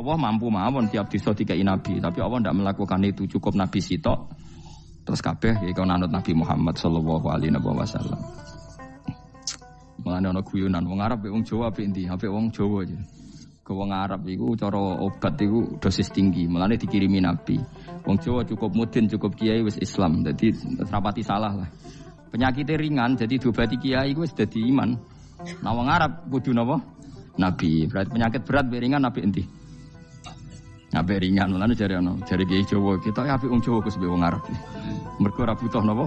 Allah mampu mawon tiap disa dikai nabi, tapi Allah tidak melakukan itu, cukup nabi sitok. Terus kabeh ya kau nanut Nabi Muhammad sallallahu alaihi wasallam. Mulane ana guyonan wong Arab wong Jawa apik endi? Apik wong Jawa aja. Ke wong Arab iku cara obat iku dosis tinggi, mulane dikirimi nabi. Wong Jawa cukup mudin, cukup kiai wis Islam. Dadi rapati salah lah. Penyakitnya ringan jadi diobati kiai iku wis dadi iman. Nah wong Arab kudu napa? Nabi. Berarti penyakit berat be ringan apik endi? Apik ringan, mulane jare kiai Jawa kita apik wong Jawa kus be wong Arab. Mergo ora butuh napa?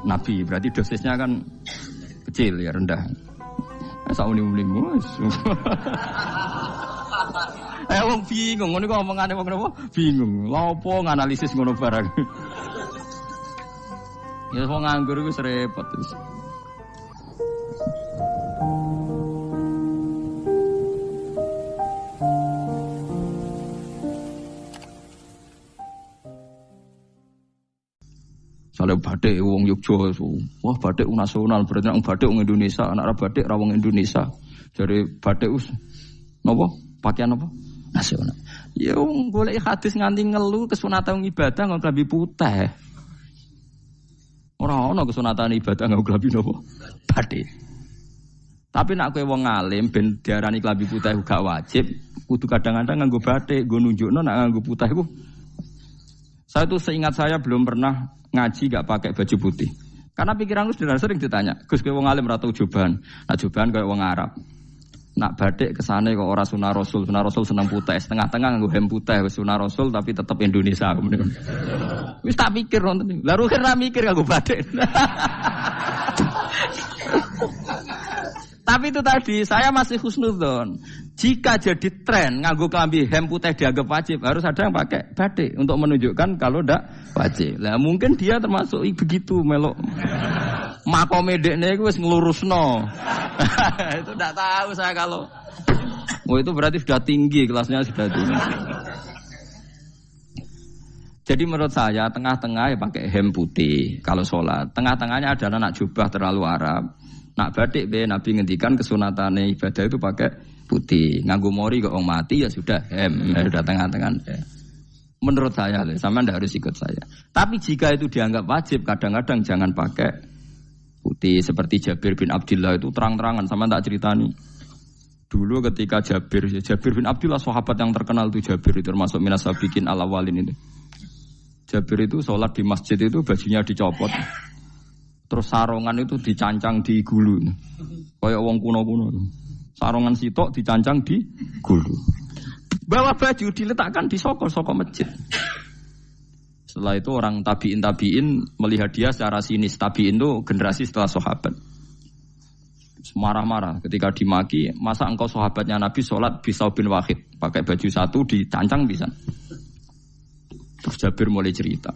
Nabi. Berarti dosisnya kan kecil ya, rendah. Sak muni-munimu wis. Wong bingung, ngono kok omongane wong napa? Bingung. Lha opo nganalisis ngono barang. Ya wong nganggur iku repot terus. Soale batik wong Yogya, wah batik nasional, berarti wong batik wong Indonesia, anak batik ra wong Indonesia. Jare batik wis napa? Pakaian apa? Nasional. Ya wong golek hadis nganti ngelu kesunatan ibadah nggo klambi putih. Ora ana kesunatan ibadah nggo klambi napa? Batik. Tapi nek kowe wong alim ben diarani klambi putih gak wajib, kudu kadang-kadang nganggo batik, nggo nunjukno nek nganggo putih iku. Saya tuh seingat saya belum pernah ngaji gak pakai baju putih. Karena pikiranku sudah sering ditanya, Gus kowe wong alim ora tau joban. Nak joban kaya wong Arab. Nak batik kesane kok ora sunah Rasul seneng putih, setengah-tengah nggo hem putih wis sunah Rasul tapi tetep Indonesia. Wis tak pikir nonton. Lah rugen ra mikir kanggo batik. Tapi itu tadi saya masih husnudzon. Jika jadi tren nganggo klambi hem putih dianggap wajib, harus ada yang pakai batik untuk menunjukkan kalau ndak wajib. Lah mungkin dia termasuk begitu melok. Makome dekne iku wis nglurusno. Itu ndak tahu saya kalau. Oh itu berarti sudah tinggi, kelasnya sudah tinggi. Jadi menurut saya tengah-tengah ya pakai hem putih kalau sholat. Tengah-tengahnya adalah nak jubah terlalu Arab. Nak batik be Nabi ngendikan kesunatane ibadah itu pakai putih. Nganggo mori kok wong mati ya sudah hem, sudah tengah-tengah. Menurut saya, sama ndak harus ikut saya. Tapi jika itu dianggap wajib, kadang-kadang jangan pakai putih. Seperti Jabir bin Abdullah itu terang-terangan, sama ndak ceritani. Dulu ketika Jabir bin Abdullah sahabat yang terkenal itu Jabir itu termasuk minas sabiqin al-awwalin itu. Jabir itu sholat di masjid itu bajunya dicopot. Terus sarongan itu dicancang di gulu. Kayak wong kuno-kuno. Sarongan sitok dicancang di gulu. Bawa baju diletakkan di sokol-sokol masjid. Setelah itu orang tabiin melihat dia secara sinis. Tabiin itu generasi setelah sahabat. Marah-marah ketika dimaki. Masa engkau sahabatnya Nabi sholat bisa bin wahid. Pakai baju satu dicancang bisa. Terus Jabir mulai cerita.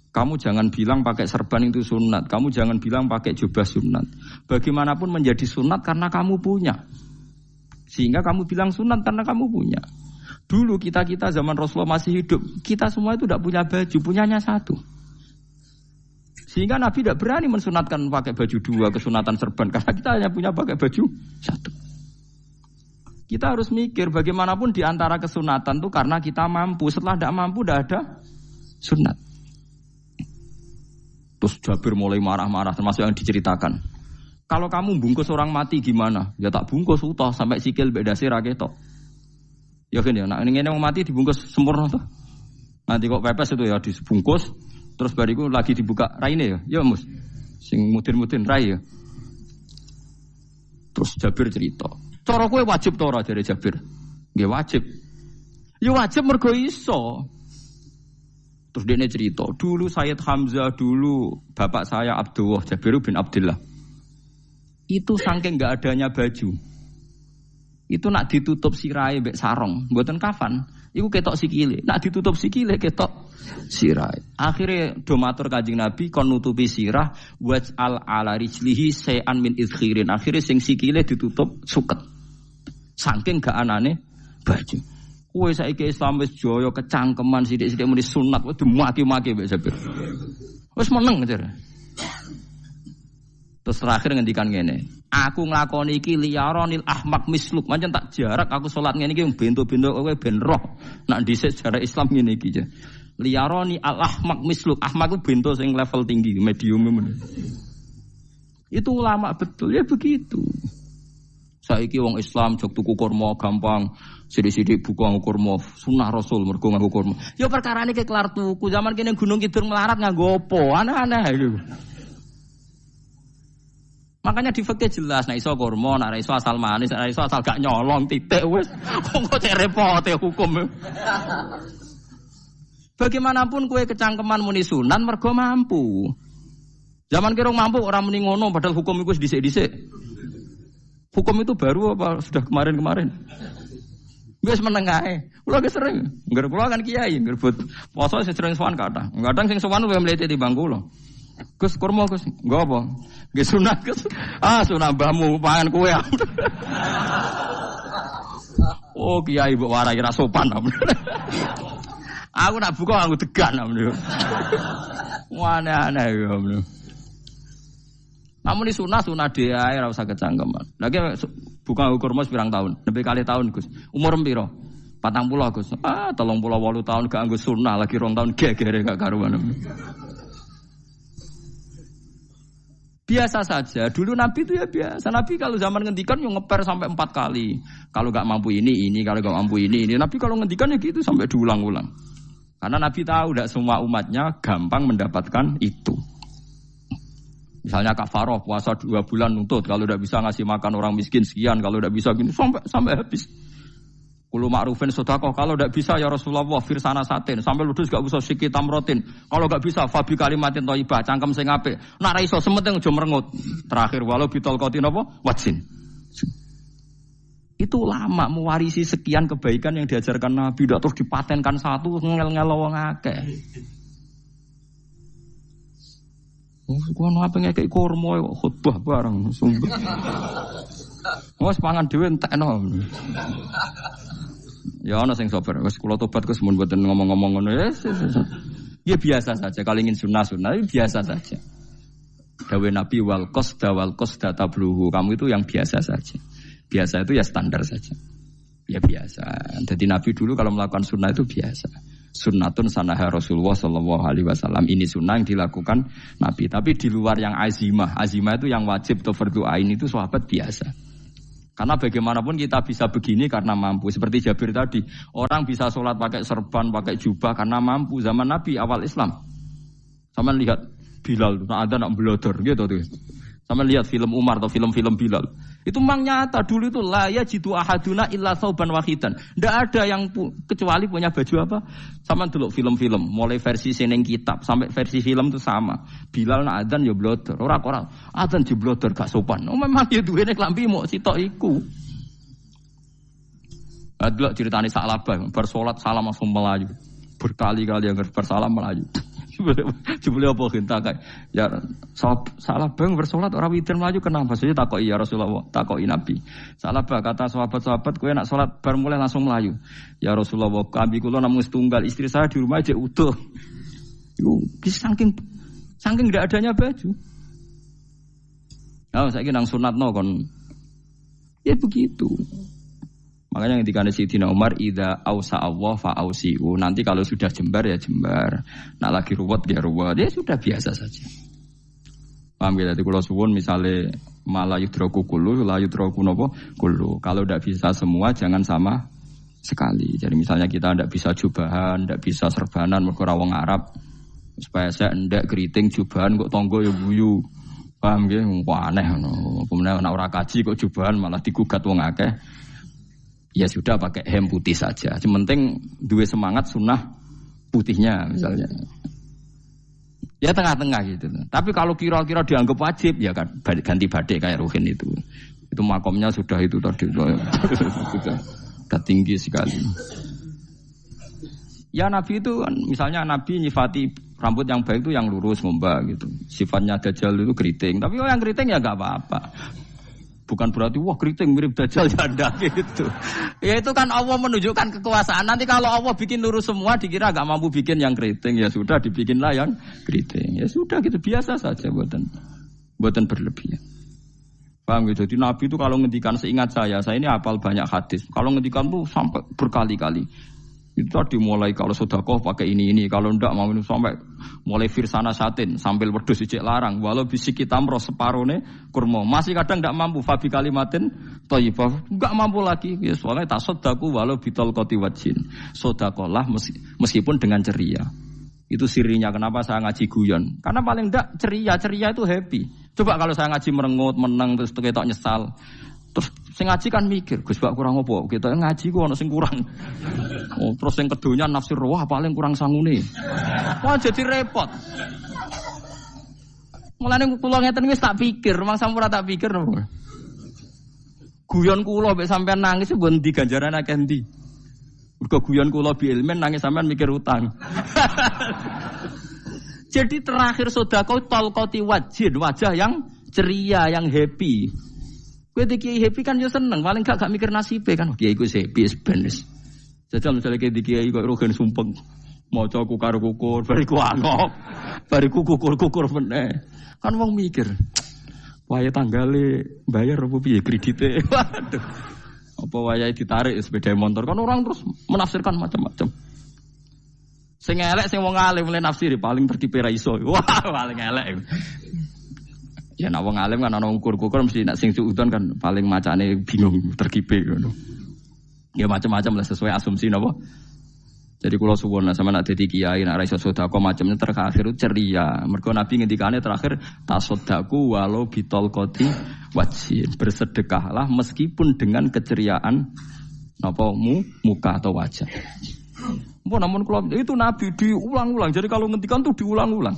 Kamu jangan bilang pakai serban itu sunat. Kamu jangan bilang pakai jubah sunat. Bagaimanapun menjadi sunat karena kamu punya. Sehingga kamu bilang sunat karena kamu punya. Dulu kita zaman Rasulullah masih hidup. Kita semua itu tidak punya baju. Punyanya satu. Sehingga Nabi tidak berani mensunatkan pakai baju dua. Kesunatan serban. Karena kita hanya punya pakai baju satu. Kita harus mikir bagaimanapun di antara kesunatan itu karena kita mampu. Setelah tidak mampu tidak ada sunat. Terus Jabir mulai marah-marah termasuk yang diceritakan. Kalau kamu bungkus orang mati gimana? Ya tak bungkus utuh sampai sikil bedasi raketok. Ya kan ya, nak ini mau mati dibungkus sempurna tuh. Nanti kok pepes itu ya dibungkus terus bariku lagi dibuka raine ya. Ya mus. Sing mudin-mudin rai ya. Terus Jabir cerita. Cara kowe wajib to ora jare Jabir? Nggih wajib. Ya wajib mergo iso. Terus dia cerita, dulu Sayyid Hamzah, dulu bapak saya Abdullah, Jabir bin Abdullah. Itu saking enggak adanya baju. Itu nak ditutup sirai mbek sarong, mboten kafan. Iku ketok sikile. Nak ditutup sikile ketok sirai. Akhirnya do matur Kanjeng Nabi kon nutupi sirah waj'al ala rijlihi shay'an min idkhirin. Akhirnya sing sikile ditutup suket. Saking gak anane baju. Kowe saiki Islam wis jaya kecangkeman sithik-sithik muni sunat wis dimaki-maki mbek Jabir. Wis meneng jare. Terus terakhir ngendikan ngene, aku nglakoni iki liyaronil ahmak misluk, pancen tak jarak aku salat ngene iki bento-bento kowe ben roh. Nak dhisik sejarah Islam ngene iki ya. Liyaroni al ahmak misluk, ahmak ku bento sing level tinggi, medium ngono. Itu ulama betul ya begitu. Saiki wong Islam jog tuku kurma gampang, sithik-sithik buka kurma, sunah Rasul mergo nganggo kurma. Ya perkarane ke kelar tuku, zaman kene Gunung Kidul melarat nganggo opo? Aneh-aneh iki. Makanya di fikih jelas, nek iso kurma, nek iso asal manis, nek iso asal gak nyolong titik wis. Kok cek repote hukum. Bagaimanapun kue kecangkeman muni sunan mergo mampu. Zaman kira mampu orang muni ngono padahal hukum itu dhisik-dhisik. Hukum itu baru apa sudah kemarin-kemarin? Wis menengae. Kula ge sering, ngger kula kan kiai, ngerbut poso sering sowan kathah. Kadang sing sowan luwih mlete timbang kula. Gus kurma Gus, nggo apa? Nggih sunat Gus. Ah sunah mbahmu pangan kowe. Oh kiai mbok warai ra sopan. Aku nak buka aku tegan namanya. Aneh-aneh ya. Namun ini sunah dia ora usah kecangkeman. Lagi buka kurma pirang tahun, lebih kali tahun Gus. Umur piro? 40 Gus. 38 tahun gak anggo sunah lagi 2 tahun gegere gak karuan. Biasa saja. Dulu Nabi itu ya biasa. Nabi kalau zaman ngendikan yang ngeper sampai 4 kali. Kalau gak mampu ini, kalau gak mampu ini. Nabi kalau ngendikan ya gitu sampai diulang-ulang. Karena Nabi tahu tidak semua umatnya gampang mendapatkan itu. Misalnya kafaroh puasa 2 bulan nuntut, kalau tidak bisa ngasih makan orang miskin sekian, kalau tidak bisa gini sampai habis. Kulo ma'rufin sedekah, kalau tidak bisa ya Rasulullah firsana satin, sampai ludus gak usah sikit tamrotin. Kalau gak bisa fabi kalimatin thayyibah, cangkem sing apik. Nek ra iso sementing aja merengut. Terakhir walau bitol qatin apa? Wajin. Itu lama mewarisi sekian kebaikan yang diajarkan Nabi, tidak terus dipatenkan satu ngel-ngel wong akeh. Kono apa ngekek kurma khutbah bareng sumpah. Wes pangan dhewe entekno. Ya ana sing sabar, wis kula tobat Gus mun mboten ngomong-ngomong ngono ya. Ya biasa saja kalau ingin sunah-sunah biasa saja. Dawe Nabi wal qasda tabluhu, kamu itu yang biasa saja. Biasa itu ya standar saja. Ya biasa. Jadi Nabi dulu kalau melakukan sunnah itu biasa. Sunnatun sanaha Rasulullah sallallahu alaihi wasallam. Ini sunnah yang dilakukan Nabi. Tapi di luar yang azimah. Azimah itu yang wajib atau fardhu ain itu sahabat biasa. Karena bagaimanapun kita bisa begini karena mampu. Seperti Jabir tadi. Orang bisa sholat pakai serban, pakai jubah karena mampu. Zaman Nabi awal Islam. Sama lihat Bilal. Nah ada nak belodor gitu tuh. Sama lihat film Umar atau film-film Bilal. Itu memang nyata dulu itu la yajidu ahaduna illa sauban wahidan. Enggak ada yang kecuali punya baju apa? Sama dulu film-film, mulai versi seneng kitab sampai versi film itu sama. Bilal nak adzan ya blodor, ora adzan di blodor gak sopan. Oh memang ya duwene klambi mok sitok iku. Adlok ceritane Sa'labah bar salat salam langsung melayu. Berkali-kali yang bersalam melayu. Jebule apa gentak kae. Ya salah bang bersolat ora witir mlayu kenapa? Saya takoki ya Rasulullah, takoki Nabi. Salah bah kata sahabat-sahabat kowe nak salat bar mulai langsung mlayu. Ya Rasulullah, kami kula namung setunggal, istri saya di rumah aja utuh. Yo saking ndak adanya baju. Oh, saiki nang sunatno kon. Ya begitu. Makanya ketika Sayyidina Umar idza ausa Allah fa ausiu. Nanti kalau sudah jembar ya jembar. Nak lagi ruwet ya ruwet. Ya sudah biasa saja. Paham ya? Jadi kalau suwun misalnya malah yudroku kullu, la yudroku nopo kullu. Kalau tidak bisa semua jangan sama sekali. Jadi misalnya kita tidak bisa jubahan, tidak bisa serbanan mergo wong Arab. Supaya saya ndak keriting jubahan kok tonggo ya guyu. Paham ya? Wah aneh ngono. Kemudian nek ora kaji kok jubahan malah digugat wong akeh. Ya sudah pakai hem putih saja. Yang penting dua semangat sunnah putihnya misalnya. Ya tengah-tengah gitu. Tapi kalau kira-kira dianggap wajib ya kan ganti badai kayak Ruhin itu. Itu makomnya sudah itu tadi. Sudah tinggi sekali. Ya Nabi itu misalnya Nabi nyifati rambut yang baik itu yang lurus ngombak gitu. Sifatnya Dajjal itu keriting. Tapi yang keriting ya enggak apa-apa. Bukan berarti wah keriting mirip Dajjal janda gitu. Ya itu kan Allah menunjukkan kekuasaan. Nanti kalau Allah bikin lurus semua dikira gak mampu bikin yang keriting. Ya sudah dibikinlah yang keriting. Ya sudah gitu biasa saja buatan. Mboten berlebihan. Paham gitu. Jadi Nabi itu kalau ngendikan seingat saya ini hafal banyak hadis. Kalau ngendikan tuh sampai berkali-kali. Itu tadi mulai kalau sedekah pakai ini, kalau ndak mau sampai mulai firsana satin sambil wedhus ijek larang walau bisi kita mro separone kurma. Masih kadang ndak mampu fabi kalimatin thayyibah, enggak mampu lagi. Ya soalnya tasaddaku walau bitol qoti wajin. Sedekahlah meskipun dengan ceria. Itu sirinya kenapa saya ngaji guyon. Karena paling ndak ceria itu happy. Coba kalau saya ngaji merengut, menang terus ketok nyesal. Terus sing ngaji kan mikir, Gus Pak kurang apa? Kita ngaji kok ana sing kurang. Oh, terus sing kedonya nafsir wah paling kurang sangune. Wah jadi repot. Mulane kula ngeten wis tak pikir, mangsa ora tak pikir napa. Guyon kula mek sampean nangis mbon ndi ganjaran akeh ndi. Mergo guyon kula bi ilmen nangis sampean mikir utang. Jadi terakhir sedekah talqati wajhin, wajah yang ceria, yang happy. Kowe iki happy kan yo seneng, paling gak mikir nasibe kan. Kiai iku happy benes. Jajal misale kiai kok rogen sumpeng. Maca kukar-kukur, bariku angop. Bariku kukur-kukur meneh. Kan wong mikir. Wayahe tanggale bayar apa piye kredite. Waduh. Apa wayahe ditarik sepeda motor kan orang terus menafsirkan macam-macam. Sing elek sing wong alim mulai nafsiri paling tertipe ra iso. Wah, paling elek. Ya nek wong alim kan ana ukur-ukur mesti nek sing suudon kan paling macane bingung terkipe ngono. Ya macam-macam lah sesuai asumsi napa. Jadi kula suwun sama nek dadi kiai nek ra iso sedekah macamnya terakhir ceria. Mergo Nabi ngendikane terakhir tasaddaku walau bitol qoti wajhin. Bersedekahlah meskipun dengan keceriaan napa muka atau wajah. Namun kalau itu Nabi diulang-ulang. Jadi kalau ngendikan tuh diulang-ulang.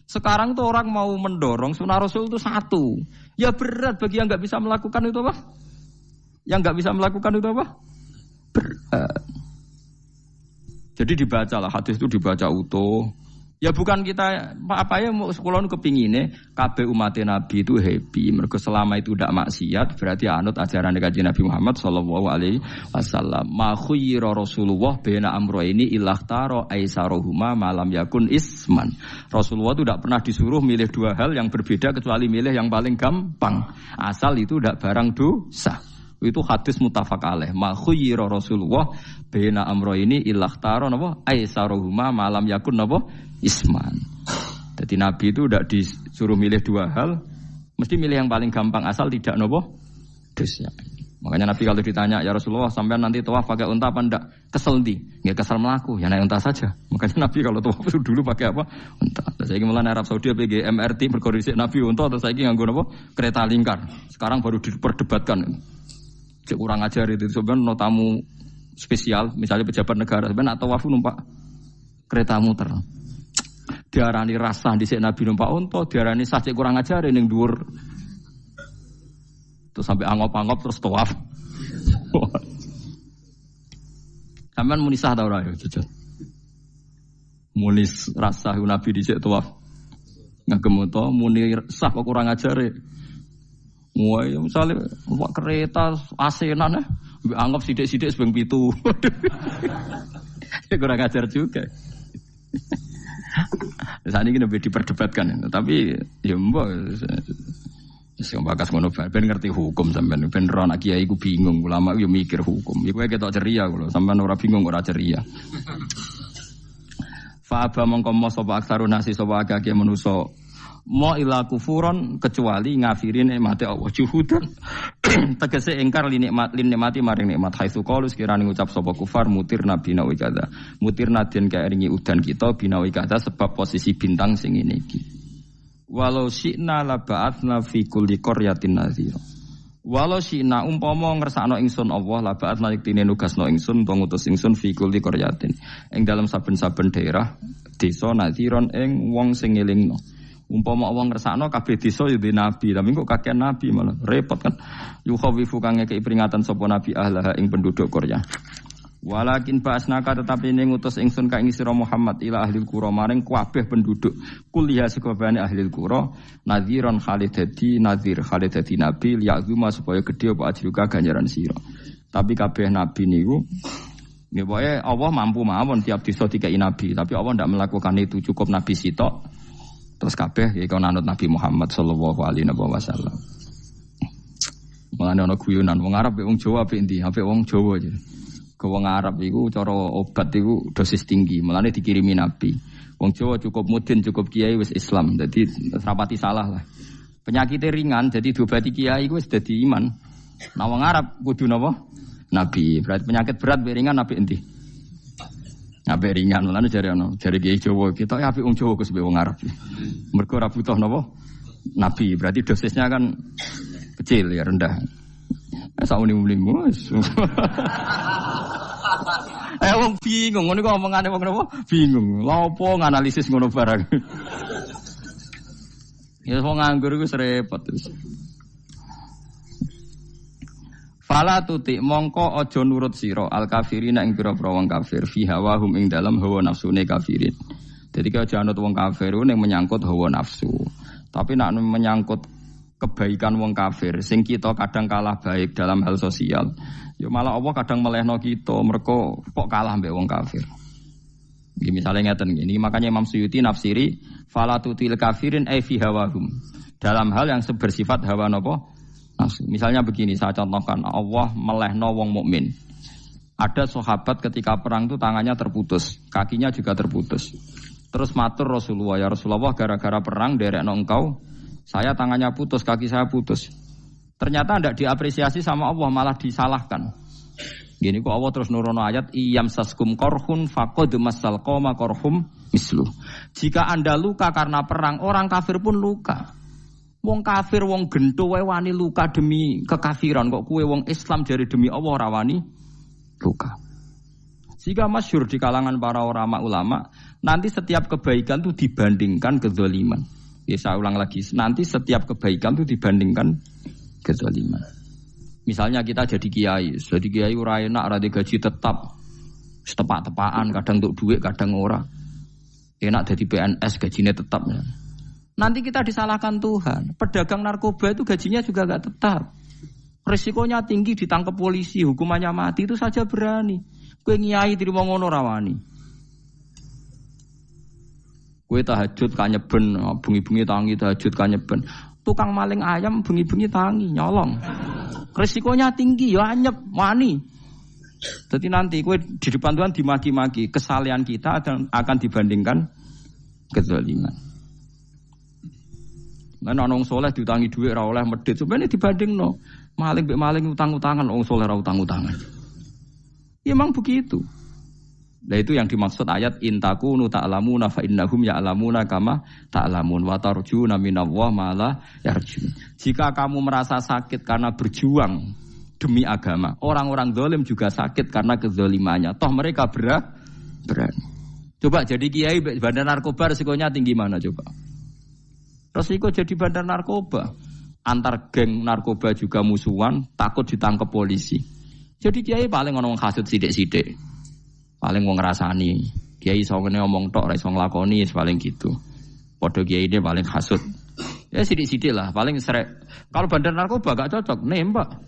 Sekarang tuh orang mau mendorong sunnah Rasul itu satu. Ya berat bagi yang nggak bisa melakukan itu apa? Yang nggak bisa melakukan itu apa? Berat. Jadi dibacalah hadis itu dibaca utuh. Ya bukan kita apa ya mau sekolah kepingine kabeh umat Nabi itu happy. Mergo selama itu tidak maksiat berarti anut ajaran Kanjeng Nabi Muhammad sallallahu alaihi wasallam. Ma khuyira Rasulullah baina amrayni ilakhtara aisarohuma malam yakun isman. Rasulullah itu tidak pernah disuruh milih dua hal yang berbeda kecuali milih yang paling gampang. Asal itu tidak barang dosa. Itu hadis muttafaq alaih. Ma khuyira Rasulullah baina amrayni ilakhtara napa aisarohuma malam yakun napa isman. Jadi Nabi itu tidak disuruh milih dua hal, mesti milih yang paling gampang asal tidak nopo dosa. Makanya Nabi kalau ditanya, ya Rasulullah sampean nanti tawaf pakai unta apa enggak? Kesel ndi? Enggak kesel melaku, ya naik unta saja. Makanya Nabi kalau tawaf dulu pakai apa? Unta. Saya ingin mulai Arab Saudi PG MRT berkoordinasi Nabi unta atau saya ingin nganggo nopo? Kereta lingkar. Sekarang baru diperdebatkan. Cek kurang ajar itu sebenarnya no tamu spesial, misalnya pejabat negara sebenarnya atau tawaf numpak kereta muter. Diarani rasa dhisik Nabi numpak unta, diarani sah cek kurang ajar ning dhuwur. Terus sampai angop-angop terus tawaf. Sampeyan muni sah ta ora ya, jujur. Muni rasa Nabi dhisik tawaf. Ngagem unta muni sah kok kurang ajar. Wah, misalnya numpak kereta asenan anggap sithik-sithik sebeng 7. Kurang ajar juga. Saat ini lebih diperdebatkan, tapi ya mbak, sing bakas ngono ben ngerti hukum sampean, ben ora anak kiai iku bingung, ulama yo mikir hukum. Iku ketok ceria kula, sampean ora bingung ora ceria. Fa aba mongko mo sapa aksarun nasi sapa akeh manusa mo ila kufuron kecuali ngafirin nikmate Allah juhudan tegese ingkar li nikmati maring nikmat haitsu qalu sekirane ngucap sapa kufar mutir nabi nawi kada mutir nadien kaeringi udan kita binawi kada sebab posisi bintang sing ngene iki walau syi'na la ba'atsna fi kulli qaryatin nadhira walau syi'na umpama ngersakno ingsun Allah la ba'atsna iktine nugasno ingsun utawa ngutus ingsun fi kulli qaryatin ing dalam saben-saben daerah desa nadhiron ing wong sing ngelingno. Umpama wong ngersakno kabeh desa ya nabi, tapi kok kakek nabi malah repot kan. Yukhawifu kang ngekeki peringatan sapa nabi ahlaha ing penduduk Korea. Walakin ba'asnaka tetapi ning ngutus ingsun ka ing sira Muhammad ila ahli qura maring kabeh penduduk kuliah sekabehane ahli qura nadhiran khalidati nadhir khalidati nabi liya'zuma supaya gedhe apa ajruka ganjaran sira. Tapi kabeh nabi niku nggih pokoke Allah mampu mawon tiap desa dikai nabi, tapi Allah ndak melakukan itu, cukup nabi sitok. Terus kabeh iki kon anut Nabi Muhammad sallallahu alaihi wasallam. Mulane ana guyonan wong Arab wong Jawa apik endi? Apik wong Jawa aja. Ke wong Arab iku cara obat iku dosis tinggi, mulane dikirimi Nabi. Wong Jawa cukup mudin, cukup kiai wis Islam. Dadi rapati salah lah. Penyakitnya ringan, jadi diobati kiai iku wis dadi iman. Nah wong Arab kudu napa? Nabi. Berarti penyakit berat ringan apik endi? Apik ringan, mulane jare kiai Jawa kita apik wong Jawa Gus wong Arab. Mergo ora butuh napa? Nabi. Berarti dosisnya kan kecil ya, rendah. Sauni-unimu wis. Wong bingung, ngono kok omongane wong napa? Bingung. Lha opo nganalisis ngono barang. Ya wong nganggur iku repot terus. Fala tuti mongko aja nurut sira al kafirina ing pira-pira wong kafir fi hawahum ing dalam hawa nafsune kafirin. Jadi kaya aja anut wong kafir ning menyangkut hawa nafsu. Tapi nek menyangkut kebaikan wong kafir sing kita kadang kalah baik dalam hal sosial ya malah Allah kadang melehno kita mergo kok kalah mbek wong kafir. Iki misale ngeten ngene makanya Imam Suyuti nafsiri fala tutil kafirin ai fi hawahum dalam hal yang bersifat hawa napa nafsu. Misalnya begini saya contohkan Allah melehno wong mukmin. Ada sahabat ketika perang itu tangannya terputus, kakinya juga terputus. Terus matur Rasulullah, ya Rasulullah gara-gara perang derekno engkau saya tangannya putus, kaki saya putus. Ternyata tidak diapresiasi sama Allah, malah disalahkan. Gini kok Allah terus nurono ayat iyam saskum korhun faqad masal qoma korhum mislu. Jika Anda luka karena perang, orang kafir pun luka. Wong kafir, wong gento wae wani luka demi kekafiran, kok kue wong Islam jari demi Allah ora wani luka. Jika masyhur di kalangan para ulama, nanti setiap kebaikan itu dibandingkan kezaliman. Ya saya ulang lagi, nanti setiap kebaikan itu dibandingkan kezaliman. Misalnya kita jadi kiai ora enak, ora gaji tetap, setepak-tepakan, kadang untuk duit, kadang ora. Enak jadi PNS, gajinya tetap. Nanti kita disalahkan Tuhan. Pedagang narkoba itu gajinya juga enggak tetap. Risikonya tinggi, ditangkap polisi, hukumannya mati, itu saja berani. Kowe nyai terima ngono ra wani. Kowe tahajud kanyeben, bengi-bengi tangi tahajud kanyeben. Tukang maling ayam bengi-bengi tangi nyolong. Risikonya tinggi ya anyep wani. Jadi nanti kowe di depan Tuhan dimaki-maki, kesalehan kita akan dibandingkan kezaliman. Lan ana wong saleh diutangi dhuwit ora oleh medhit, sebenarnya dibandingno. Maling mbek maling utang-utangan, wong saleh ora utang-utangan. Ya memang begitu. Nah itu yang dimaksud ayat intakunu ta'lamuna fa innahum ya'lamuna kama ta'lamun wa tarjuna minallah ma la yarjun. Jika kamu merasa sakit karena berjuang demi agama, orang-orang zalim juga sakit karena kezalimannya. Toh mereka berani. Coba jadi kiai bandar narkoba resikonya tinggi mana coba? Resiko jadi bandar narkoba. Antar geng narkoba juga musuhan, takut ditangkap polisi. Jadi kiai paling ono hasud sithik-sithik. Paling wong ngrasani, kiai iso ngene omong tok ora iso nglakoni paling gitu. Padha kiai ini paling hasud. Ya sithik-sithik lah, paling srek. Kalau bandar narkoba gak cocok, nembak.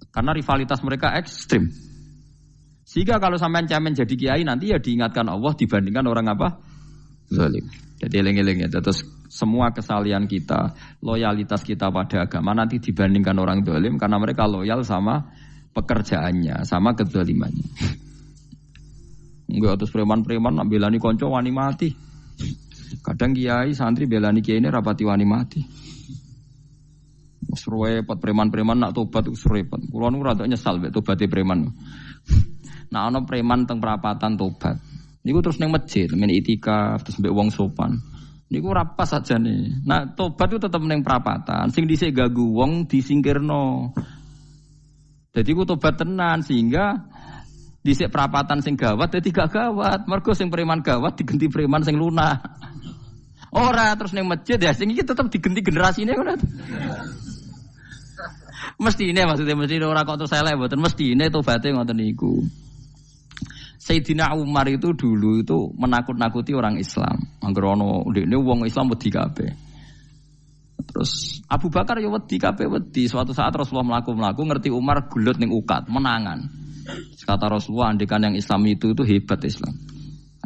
Karena rivalitas mereka ekstrim. Sehingga kalau sampean cemen jadi kiai nanti ya diingatkan Allah dibandingkan orang apa? Zalim. Jadi eling-eling ya. Terus semua kesalahan kita, loyalitas kita pada agama nanti dibandingkan orang zalim karena mereka loyal sama pekerjaannya, sama kezalimannya. Enggak terus preman-preman nak belani konco wani mati. Kadang kiai santri belani kiai ini rapati wani mati. Repot preman-preman nak tobat repot. Kulo nu rada nyesal mek tobaté preman. Nah ana preman teng perapatan tobat. Niku terus ning masjid, men itikaf terus mbek wong sopan. Niku ora pas sajane. Nah tobat itu tetep ning perapatan. Sing dhisik gagu wong disingkirno. Jadi ku tobat tenan sehingga dhisik perapatan sing gawat dadi gak gawat. Mergo sing preman gawat diganti preman sing lunak. Ora terus ning masjid ya sing iki tetep diganti generasine ngono. Mestine maksudnya mesti ora kok terus elek mboten mestine tobaté ngoten niku. Sayyidina Umar itu dulu itu menakut-nakuti orang Islam. Angger ana ndekne wong Islam wedi kabeh. Terus Abu Bakar ya wedi kabeh wedi. Suatu saat Rasulullah mlaku-mlaku ngerti Umar gulut ning ukat, menangan. Kata Rasulullah andekan yang Islam itu hebat Islam.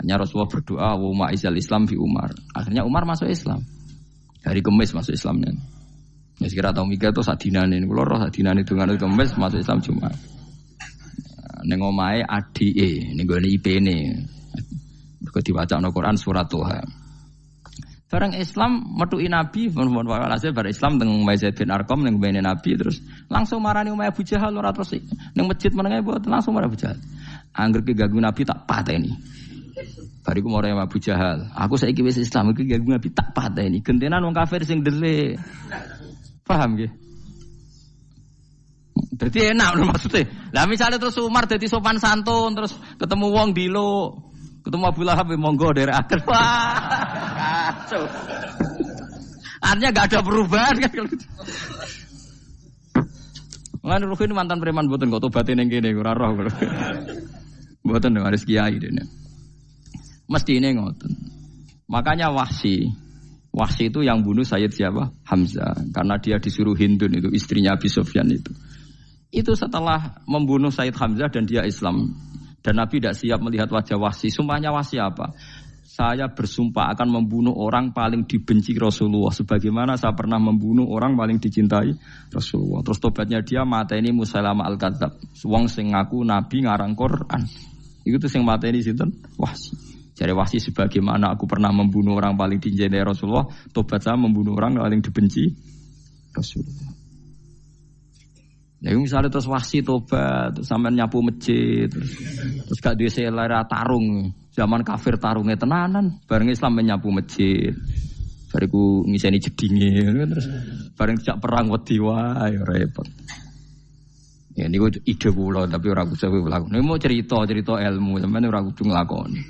Akhirnya Rasulullah berdoa, wa ma'izal Islam fi Umar. Akhirnya Umar masuk Islam. Hari Kamis masuk Islamnya. Ya sekira tau mikir itu sadinane, kula roh sadinane dengan Kamis masuk Islam Jumat. Ning omahe adike, ning gone IP-ne. Kok diwacana Quran surat Toha. Bareng Islam metuki Nabi, mohon walhasil bareng Islam teng Zaid bin Arqam ning mbene Nabi terus langsung marani Umayyah Abu Jahal ora terus ning masjid menenge buat langsung marani Abu Jahal. Angger ki ganggu Nabi tak pateni. Bariku marani Abu Jahal. Aku saiki wis Islam iki ganggu Nabi tak pateni. Gentenan wong kafir sing dhelik. Paham nggih? Dadi enak maksudnya. Lah misalnya terus Umar dadi sopan santun terus ketemu wong dilo, ketemu Abu Lahab monggo derek akhir. Wah. Kacau. Artinya enggak ada perubahan kan kalau gitu. Lan Ruhin mantan preman mboten kok tobaté ning kene ora roh. Mboten harus kiai dene. Mestine ngoten. Makanya Wahsy itu yang bunuh Sayyid siapa? Hamzah. Karena dia disuruh Hindun itu istrinya Abi Sufyan itu. Itu setelah membunuh Sayyid Hamzah dan dia Islam. Dan Nabi tidak siap melihat wajah Wahsy. Sumpahnya Wahsy apa? Saya bersumpah akan membunuh orang paling dibenci Rasulullah. Sebagaimana saya pernah membunuh orang paling dicintai Rasulullah. Terus tobatnya dia mateni Musailamah al-Kadzab. Wong sing ngaku Nabi ngarang Quran. Itu tuh sing mateni sinten? Wahsy. Jadi Wahsy sebagaimana aku pernah membunuh orang paling dicintai Rasulullah. Tobat saya membunuh orang paling dibenci Rasulullah. Ya misalnya terus Wahsy tobat, terus sampean nyapu masjid, terus gak duwe selera tarung, zaman kafir tarungnya tenanan, bareng Islam menyapu masjid, bariku ngiseni jedinge, terus bareng sejak perang wedi wae repot. Ya niku ide kula tapi ora kudu nglakoni. Mau cerita ilmu, sampean ora kudu nglakoni.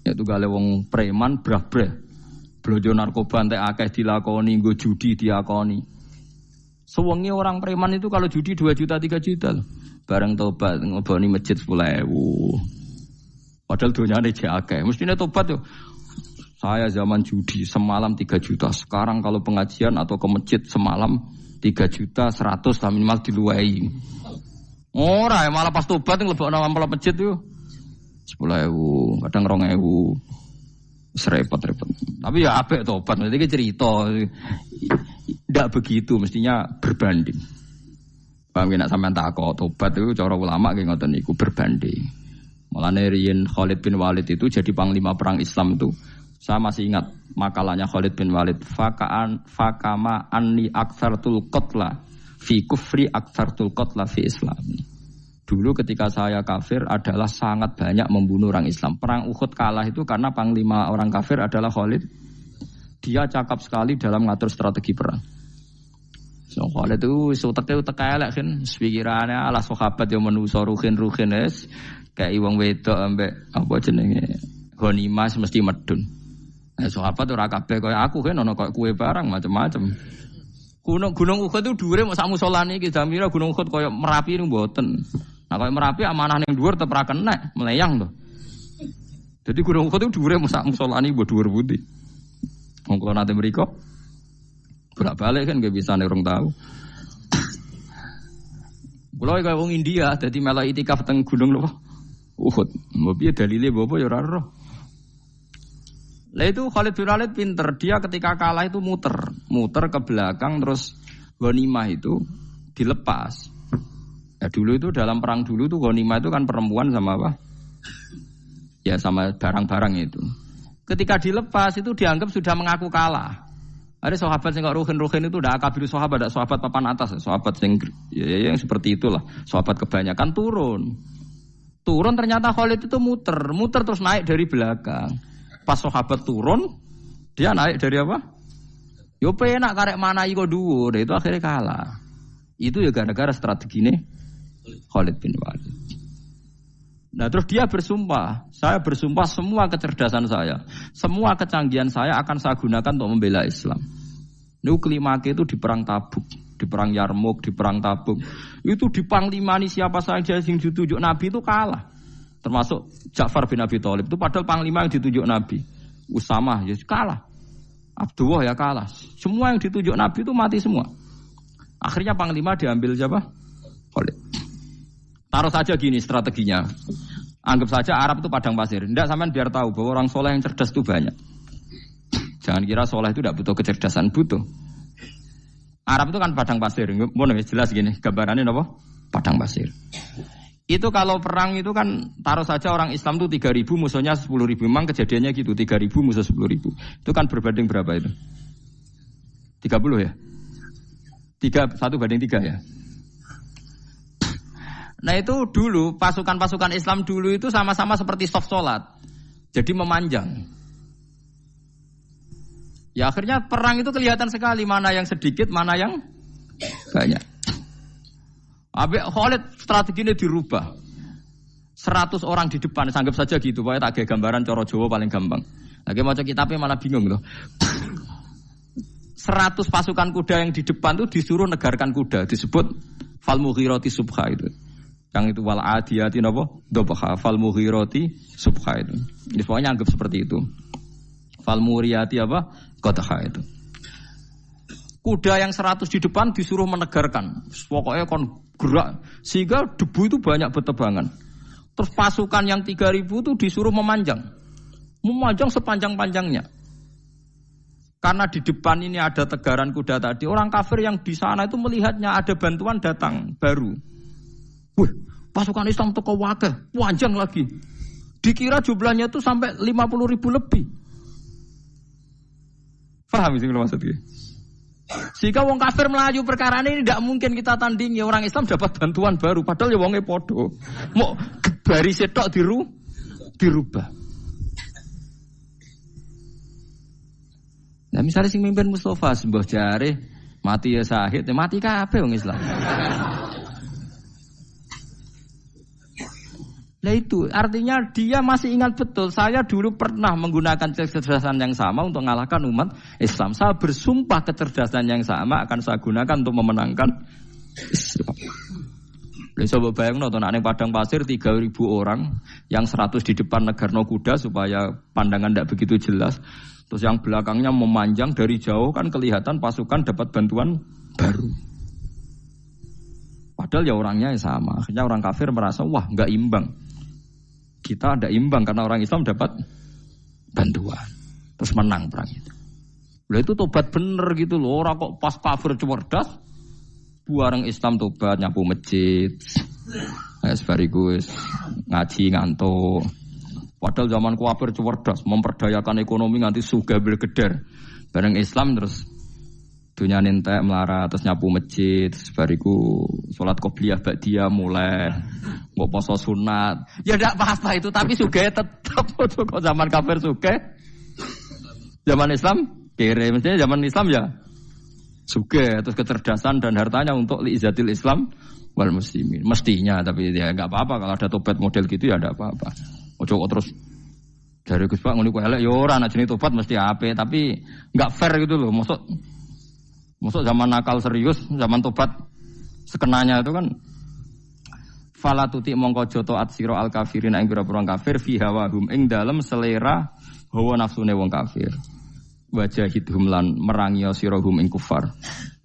Ya tugale wong preman brah-brah, blojo narkoba entek akeh dilakoni, nggo judi diakoni. Sewengi orang preman itu kalau judi 2 juta 3 juta loh. Bareng tobat ngoboni masjid 10.000. Padahal donyane jek akeh. Mestine tobat yo. Saya zaman judi semalam 3 juta. Sekarang kalau pengajian atau ke masjid semalam 3 juta 100 lah minimal diluwei. Ora ya malah pas tobat nglebokno amplop masjid yo 10.000, kadang 2.000. Repot-repot. Tapi ya apik tobat, nanti cerita. Tidak begitu, mestinya berbanding. Paham nak sampean takok tobat itu cara ulama nggih ngoten niku berbanding. Mulane riyen Khalid bin Walid itu jadi panglima perang Islam itu. Saya masih ingat makalahnya Khalid bin Walid, fakama anni aktsartul qatla fi kufri aktsartul qatla fi Islam. Dulu ketika saya kafir adalah sangat banyak membunuh orang Islam. Perang Uhud kalah itu karena panglima orang kafir adalah Khalid. Dia cakap sekali dalam ngatur strategi perang. So Khalid itu utek elek kan, pikirane ala sahabat yang menuso ruhin es kayak wong wedok ambek apa jenenge ghanimah mesti medun. Sahabat ora kabeh kaya aku kan ono kaya kue barang macam-macam. Gunung Uhud itu dhuwure mok sak musolane iki Jamira Gunung Uhud kaya Merapi niku mboten. Nah kalau Merapi amanah yang dhuwur tetep ra kenek, melayang to. Jadi Gunung Uhud itu dhuwure sak musolane mbok dhuwur pundi. Wong kula nate mriko bolak-balik kan gak bisa nek urung tahu. Kula kaya wong India dadi melok itikaf teng gunung lho. Uhud. Mbok piye dalile mbok ya ora roh. Lah itu Khalid bin Walid pinter, dia ketika kalah itu muter ke belakang terus ghanimah itu dilepas. Ya dulu itu dalam perang dulu tuh ghanimah itu kan perempuan sama apa? Ya sama barang-barang itu. Ketika dilepas itu dianggap sudah mengaku kalah. Ada sahabat yang ruhin itu udah akabir sahabat, ada sahabat papan atas, sahabat yang seperti itulah. Sahabat kebanyakan turun ternyata Khalid itu muter terus naik dari belakang. Pas sahabat turun, dia naik dari apa? Yo penak karek mana iko dhuwur, itu akhirnya kalah. Itu ya gara-gara strategi ini Khalid bin Walid. Nah terus dia bersumpah, saya bersumpah semua kecerdasan saya, semua kecanggihan saya akan saya gunakan untuk membela Islam. Ini kelimake itu di perang Tabuk, di perang Yarmuk, di perang Tabuk. Itu di panglimani siapa saja yang ditunjuk Nabi itu kalah. Termasuk Ja'far bin Abi Thalib itu padahal panglima yang ditunjuk Nabi. Usamah ya kalah. Abdullah ya kalah. Semua yang ditunjuk Nabi itu mati semua. Akhirnya panglima diambil siapa? Khalid. Taruh saja gini strateginya. Anggap saja Arab itu padang pasir. Tidak, sampean biar tahu bahwa orang soleh yang cerdas itu banyak. Jangan kira soleh itu tidak butuh kecerdasan, butuh. Arab itu kan padang pasir. Mau jelas gini, gambarannya apa? Padang pasir. Itu kalau perang itu kan taruh saja orang Islam itu 3.000 musuhnya 10.000. Memang kejadiannya gitu, 3.000 musuh 10.000. Itu kan berbanding berapa itu? 30 ya? 1 banding 3 ya? Nah itu dulu, pasukan-pasukan Islam dulu itu sama-sama seperti soft sholat. Jadi memanjang. Ya akhirnya perang itu kelihatan sekali mana yang sedikit, mana yang banyak. Habis Khalid strateginya dirubah. 100 orang di depan, anggap saja gitu. Pokoknya tak kayak gambaran coro Jawa paling gampang. Lagi mau kitabnya malah bingung loh. 100 pasukan kuda yang di depan itu disuruh negarkan kuda. Disebut fal mughirati subha itu. Yang itu wal adiyati napa? Dhabha fal mughirati subha itu. Jadi pokoknya anggap seperti itu. Fal muriyati apa? Qadha itu. Kuda yang 100 di depan disuruh menegarkan. Pokoknya kon gerak sehingga debu itu banyak bertebangan. Terus pasukan yang 3.000 itu disuruh memanjang. Memanjang sepanjang-panjangnya. Karena di depan ini ada tegaran kuda tadi, orang kafir yang di sana itu melihatnya ada bantuan datang baru. Wih, pasukan Islam teko wakil, panjang lagi. Dikira jumlahnya itu sampai 50.000 lebih. Paham sih kalau maksudnya? Jika wong kafir melaju perkara ini tidak mungkin kita tandingi, orang Islam dapat bantuan baru. Padahal ya wongnya podo. Mau baris tok dirubah. Nah misalnya sing mimpin Mustafa sembah jare mati ya syahid, ya mati kabeh wong Islam. Nah itu artinya dia masih ingat betul, saya dulu pernah menggunakan kecerdasan yang sama untuk mengalahkan umat Islam. Saya bersumpah kecerdasan yang sama akan saya gunakan untuk memenangkan Islam. Coba bayang nonton ning padang pasir 3.000 orang, yang 100 di depan negarno kuda supaya pandangan tidak begitu jelas. Terus yang belakangnya memanjang dari jauh kan kelihatan pasukan dapat bantuan baru. Padahal ya orangnya sama. Akhirnya orang kafir merasa wah nggak imbang. Kita ada imbang karena orang Islam dapat bantuan. Terus menang perang itu. Lah itu tobat bener gitu loh. Orang kok pas kafir cerdas, buareng Islam tobat nyapu masjid. Sebarigus ngaji ngantuk. Padahal zaman kafir cerdas, memperdayakan ekonomi nganti sugih bergeder. Bareng Islam terus dunia nentek melarat, terus nyapu masjid, terus bariku sholat qobliyah ba'diyah mulai, mau poso sunat. Ya tidak apa-apa itu, tapi sugih tetap. Kok zaman kafir sugih, zaman Islam kere. Mestinya zaman Islam ya sugih, terus kecerdasan dan hartanya untuk liizatil Islam wal muslimin. Mestinya, tapi ya nggak apa-apa kalau ada tobat model gitu ya tidak apa-apa. Ojo terus dari Gus Pak ngono ku elek ya ora, nek jenenge tobat mesti ape, tapi enggak fair gitu loh. Maksud zaman nakal serius, zaman tobat sekenanya itu kan fala tuti mongko joto at sira al kafirin ing pira-pira kafir fi hawahum ing dalem selera hawa nafsune wong kafir. Wajahidhum lan merangi sira hum ing kufar.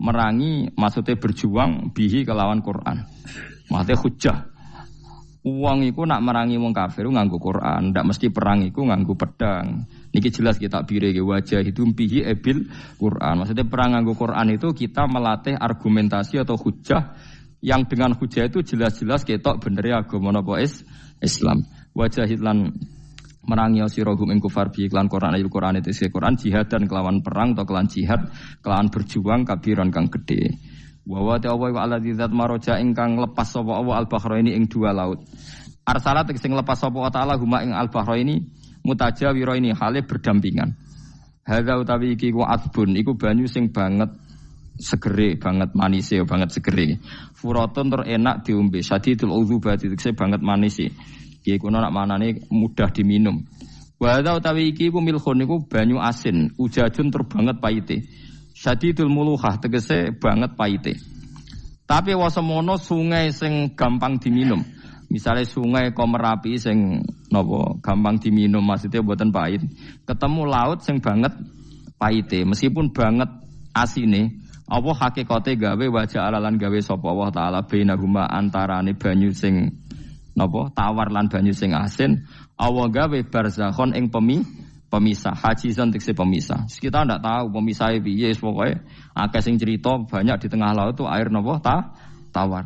Merangi maksudnya berjuang bihi kelawan Quran. Maksudnya hujjah. Uang iku nak merangi wong kafir nganggo Quran, ndak mesti perang iku nganggo pedang. Niki jelas kita bire wajah itu bihi ebil Quran. Maksudnya perang nganggo Quran itu kita melatih argumentasi atau hujah yang dengan hujah itu jelas-jelas ketok bener ya agama napa Islam. Wajah lan merangi sira gum ing kufar bi iklan Quran ayat Quran itu Quran jihad dan kelawan perang atau kelawan jihad, kelawan berjuang kabiran kang gede. Wa wa ta'ala wa alladzi zat maraja ingkang lepas sapa Allah al-bahraini ing dua laut. Arsalat sing lepas sapa ta'ala huma ing al-bahraini mutajawiraini hale berdampingan. Hadza utawi iki ku asbun iku banyu sing banget segere, banget manise, banget segere. Furatun tur enak diombe, sadidul udzubati tekse banget manise. Iki kuwi nak manane mudah diminum. Wa hadza utawi iki ku milkhun iku banyu asin, ujajun tur banget paite. Sadidul muluhah tegese banget paite. Tapi wasemono sungai sing gampang diminum. Misalnya sungai Komerapi sing napa gampang diminum maksudnya mboten pahit. Ketemu laut sing banget paite meskipun banget asine, apa hakikate gawe wajah alalan gawe sapa Allah taala bainahuma antarane banyu sing napa tawar lan banyu sing asin Allah gawe barzakhon ing pemisah hajizan tekse pemisah. Kita ndak tahu pemisahnya piye pokoke akeh sing cerita banyak di tengah laut itu air napa tawar.